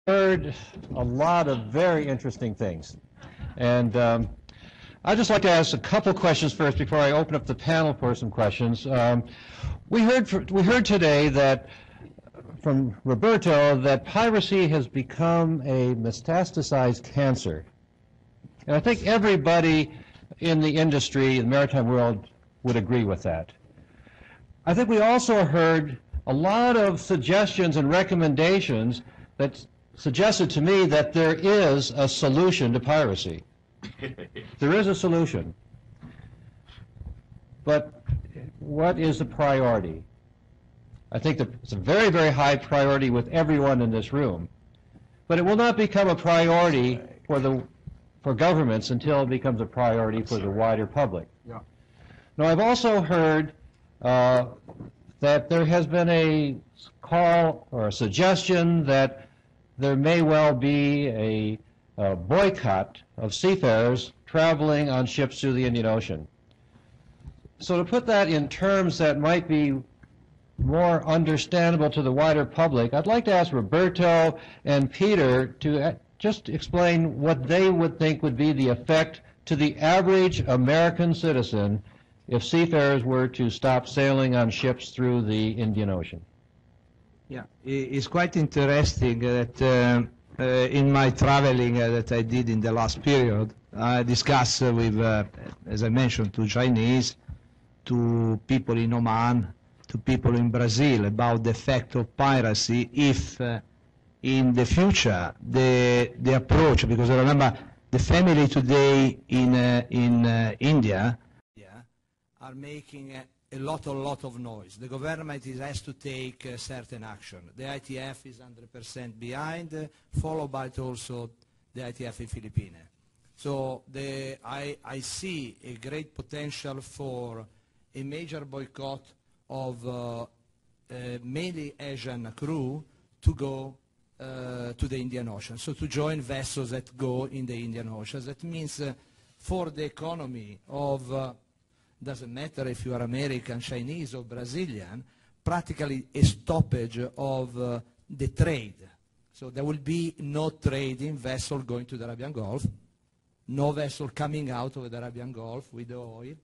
heard a lot of very interesting things. And I'd just like to ask a couple questions first before I open up the panel for some questions. We heard today that from Roberto that piracy has become a metastasized cancer. And I think everybody in the industry, in the maritime world, would agree with that. I think we also heard a lot of suggestions and recommendations that suggested to me that there is a solution to piracy. There is a solution. But what is the priority? I think that it's a very, very high priority with everyone in this room. But it will not become a priority for governments until it becomes a priority for the wider public. Yeah. Now, I've also heard that there has been a call or a suggestion that there may well be a boycott of seafarers traveling on ships through the Indian Ocean. So to put that in terms that might be more understandable to the wider public, I'd like to ask Roberto and Peter to just explain what they would think would be the effect to the average American citizen if seafarers were to stop sailing on ships through the Indian Ocean. Yeah, it's quite interesting that in my traveling that I did in the last period, I discussed with, as I mentioned, to Chinese, to people in Oman, to people in Brazil about the effect of piracy if in the future the approach, because I remember the family today in India are making a lot of noise. The government has to take certain action. The ITF is 100% behind, followed by also the ITF in Philippines. So I see a great potential for a major boycott of mainly Asian crew to go to the Indian Ocean, so to join vessels that go in the Indian Ocean. That means for the economy of doesn't matter if you are American, Chinese, or Brazilian, practically a stoppage of the trade. So there will be no trading vessel going to the Arabian Gulf, no vessel coming out of the Arabian Gulf with the oil,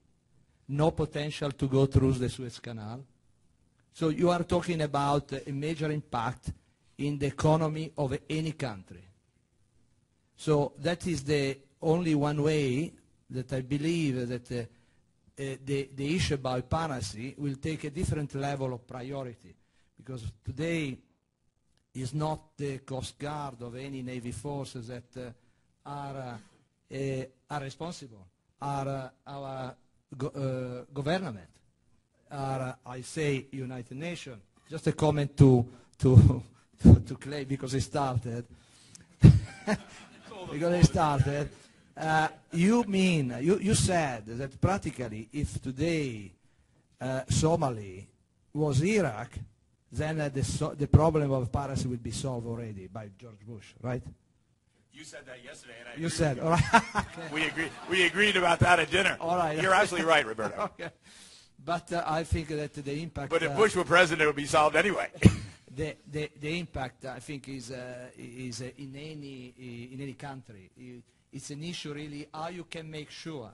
no potential to go through the Suez Canal. So you are talking about a major impact in the economy of any country. So that is the only one way that I believe that the issue about piracy will take a different level of priority, because today is not the Coast Guard of any Navy forces that are responsible, are our government, are, I say, United Nations. Just a comment to Clay, because he started. Because he started. You said that practically if today Somalia was Iraq, then the problem of piracy would be solved already by George Bush, right? You said that yesterday, and you said, all right. Okay. We agreed about that at dinner. All right. You're absolutely right, Roberto. Okay. But I think that the impact. But if Bush were president, it would be solved anyway. The impact, I think, is in any country. It's an issue really how you can make sure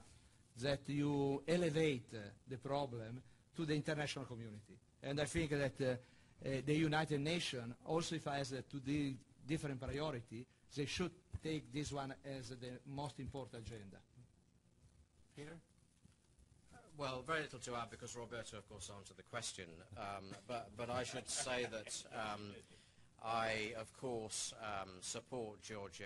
that you elevate the problem to the international community. And I think that the United Nations, also if it has two different priority, they should take this one as the most important agenda. Peter? Well, very little to add because Roberto, of course, answered the question. But I should say that I, of course, support Giorgio.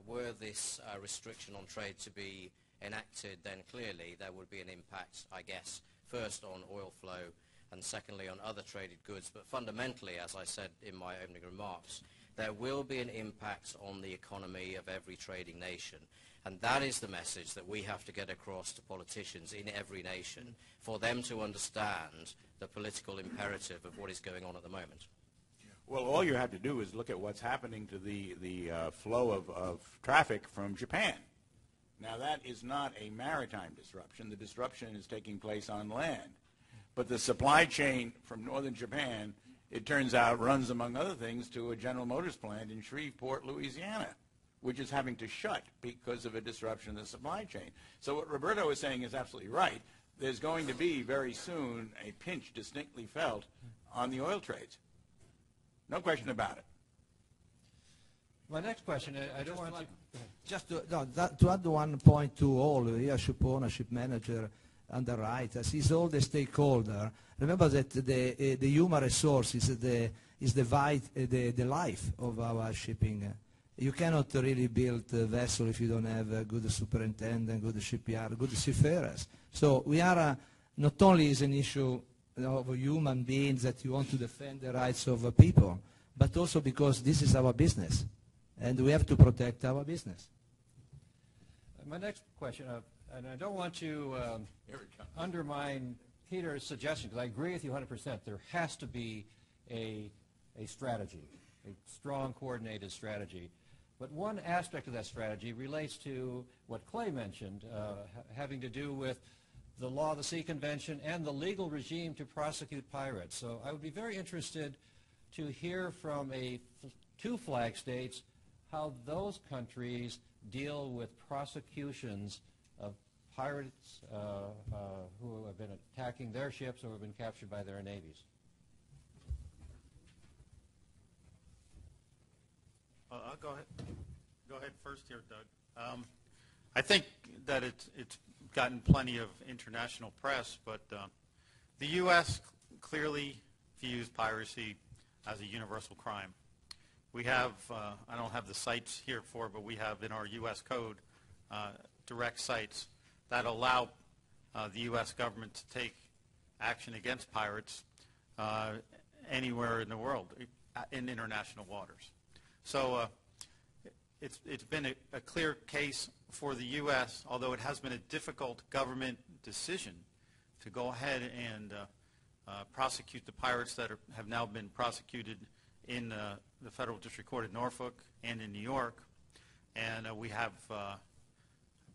Were this restriction on trade to be enacted, then clearly there would be an impact, I guess, first on oil flow and secondly on other traded goods. But fundamentally, as I said in my opening remarks, there will be an impact on the economy of every trading nation. And that is the message that we have to get across to politicians in every nation for them to understand the political imperative of what is going on at the moment. Well, all you have to do is look at what's happening to the flow of traffic from Japan. Now, that is not a maritime disruption. The disruption is taking place on land. But the supply chain from northern Japan it turns out, runs, among other things, to a General Motors plant in Shreveport, Louisiana, which is having to shut because of a disruption in the supply chain. So what Roberto is saying is absolutely right. There's going to be very soon a pinch distinctly felt on the oil trades. No question about it. My next question, I don't want to... Just to add one point to all, ship owner, ship manager, underwriters, is all the stakeholder. Remember that the human resource is the life of our shipping. You cannot really build a vessel if you don't have a good superintendent, good shipyard, good seafarers. So we are not only is an issue of human beings that you want to defend the rights of people, but also because this is our business, and we have to protect our business. My next question, and I don't want to undermine Peter's suggestion, because I agree with you 100%. There has to be a strategy, a strong, coordinated strategy. But one aspect of that strategy relates to what Clay mentioned, having to do with the Law of the Sea Convention and the legal regime to prosecute pirates. So I would be very interested to hear from two flag states how those countries deal with prosecutions of pirates who have been attacking their ships or have been captured by their navies. I'll go ahead. Go ahead first here, Doug. I think that it's gotten plenty of international press, but the U.S. clearly views piracy as a universal crime. We have, I don't have the cites here for, but we have in our U.S. code direct cites that allow the U.S. government to take action against pirates anywhere in the world in international waters. So it's been a clear case for the U.S., although it has been a difficult government decision to go ahead and prosecute the pirates that have now been prosecuted in the Federal District Court in Norfolk and in New York. And we have, I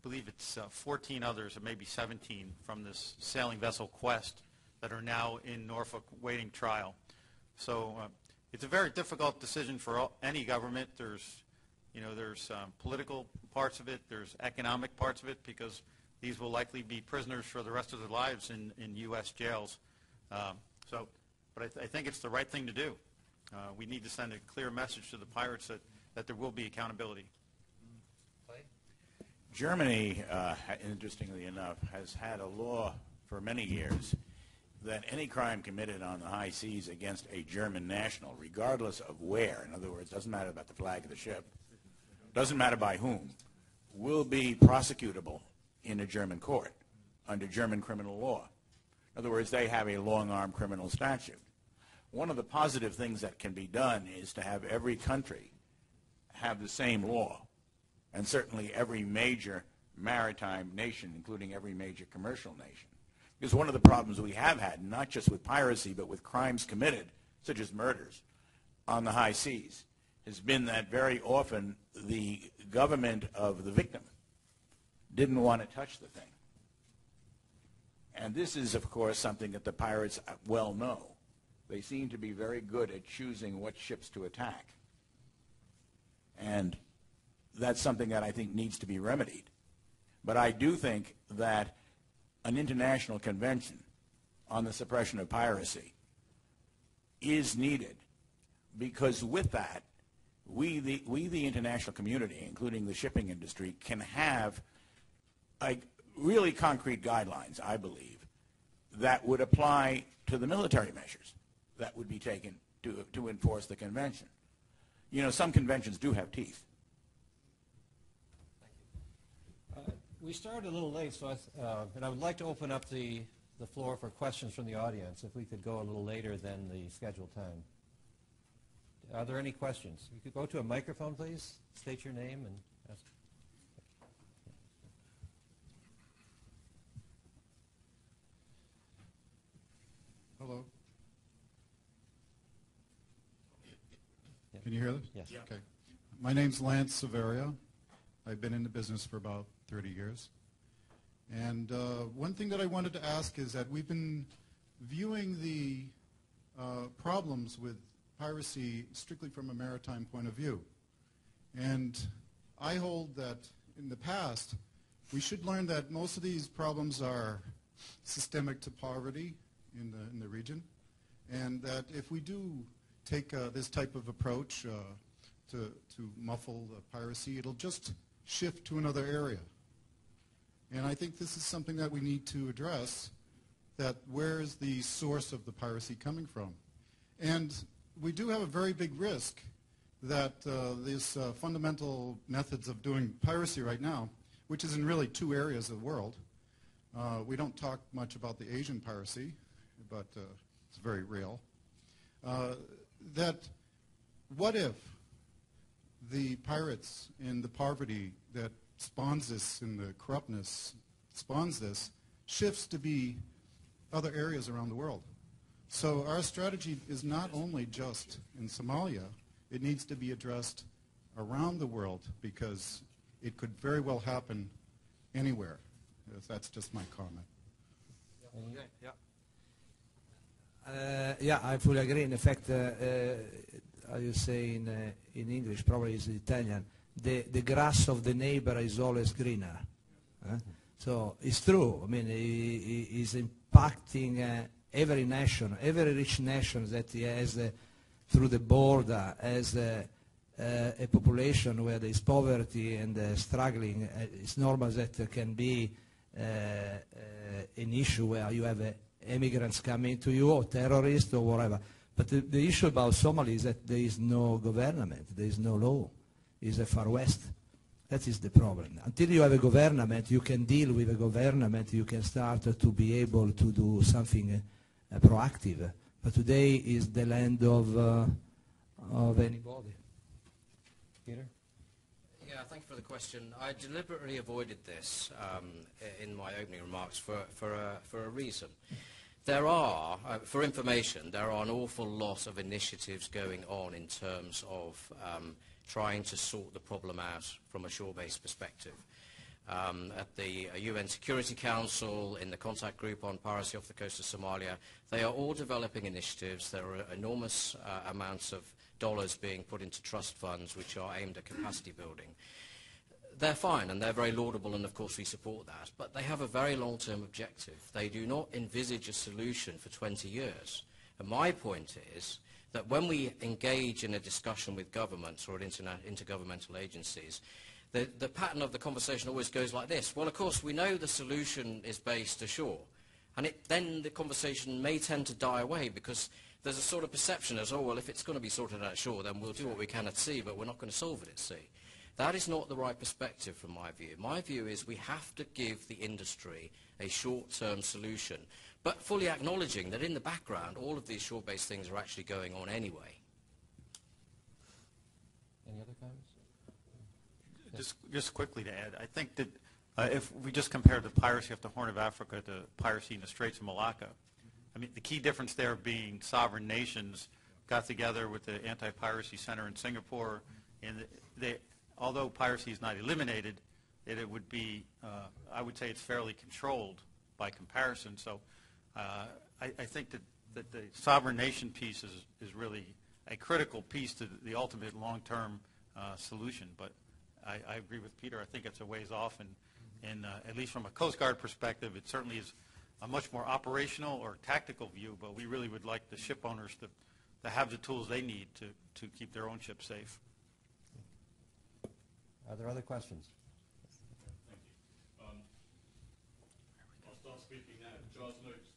believe it's 14 others, or maybe 17, from this sailing vessel Quest that are now in Norfolk waiting trial. So it's a very difficult decision for any government. There's political parts of it. There's economic parts of it, because these will likely be prisoners for the rest of their lives in U.S. jails. But I think it's the right thing to do. We need to send a clear message to the pirates that there will be accountability. Germany, interestingly enough, has had a law for many years that any crime committed on the high seas against a German national, regardless of where, in other words, doesn't matter about the flag of the ship, doesn't matter by whom, will be prosecutable in a German court under German criminal law. In other words, they have a long-arm criminal statute. One of the positive things that can be done is to have every country have the same law, and certainly every major maritime nation, including every major commercial nation. Because one of the problems we have had, not just with piracy, but with crimes committed, such as murders, on the high seas, has been that very often the government of the victim didn't want to touch the thing. And this is, of course, something that the pirates well know. They seem to be very good at choosing what ships to attack. And that's something that I think needs to be remedied. But I do think that an international convention on the suppression of piracy is needed, because with that, we the international community, including the shipping industry, can have really concrete guidelines, I believe, that would apply to the military measures that would be taken to enforce the convention. You know, some conventions do have teeth. We started a little late, so and I would like to open up the floor for questions from the audience, if we could go a little later than the scheduled time. Are there any questions? You could go to a microphone, please. State your name and ask. Hello. Yeah. Can you hear this? Yes. Yeah. Okay. My name's Lance Severia. I've been in the business for about 30 years. And one thing that I wanted to ask is that we've been viewing the problems with piracy strictly from a maritime point of view. And I hold that in the past, we should learn that most of these problems are systemic to poverty in the region, and that if we do take this type of approach to muffle piracy, it'll just shift to another area. And I think this is something that we need to address, that where is the source of the piracy coming from? And we do have a very big risk that these fundamental methods of doing piracy right now, which is in really two areas of the world. We don't talk much about the Asian piracy, but it's very real. That what if the pirates and the poverty that spawns this and the corruptness spawns this shifts to be other areas around the world? So our strategy is not only just in Somalia, it needs to be addressed around the world, because it could very well happen anywhere. That's just my comment. Yeah, I fully agree. In fact, how you say in English, probably is Italian, the grass of the neighbor is always greener. So it's true. I mean, it is impacting every nation, every rich nation that has through the border, has a population where there is poverty and struggling. It's normal that there can be an issue where you have immigrants coming to you, or terrorists, or whatever. But the issue about Somalia is that there is no government, there is no law. It's a Far West. That is the problem. Until you have a government, you can deal with a government, you can start to be able to do something proactive. But today is the land of anybody. Peter? Yeah, thank you for the question. I deliberately avoided this in my opening remarks for a reason. There are, for information, there are an awful lot of initiatives going on in terms of trying to sort the problem out from a shore-based perspective. At the UN Security Council, in the contact group on piracy off the coast of Somalia, they are all developing initiatives. There are enormous amounts of dollars being put into trust funds which are aimed at capacity building. They're fine and they're very laudable, and of course we support that, but they have a very long-term objective. They do not envisage a solution for 20 years. And my point is that when we engage in a discussion with governments or intergovernmental agencies, the pattern of the conversation always goes like this. Well, of course, we know the solution is based ashore. And then the conversation may tend to die away, because there's a sort of perception as, oh, well, if it's going to be sorted out ashore, then we'll do what we can at sea, but we're not going to solve it at sea. That is not the right perspective from my view. My view is we have to give the industry a short-term solution, but fully acknowledging that in the background, all of these shore-based things are actually going on anyway. Any other comments? Just quickly to add, I think that if we just compare the piracy off the Horn of Africa to piracy in the Straits of Malacca, I mean, the key difference there being sovereign nations got together with the Anti-Piracy Center in Singapore, and although piracy is not eliminated, it would be, I would say it's fairly controlled by comparison. So I think that the sovereign nation piece is really a critical piece to the ultimate long-term solution. But I agree with Peter. I think it's a ways off, and at least from a Coast Guard perspective, it certainly is a much more operational or tactical view, but we really would like the ship owners to have the tools they need to keep their own ships safe. Are there other questions? Thank you. I'll start speaking now. Charles Noakes,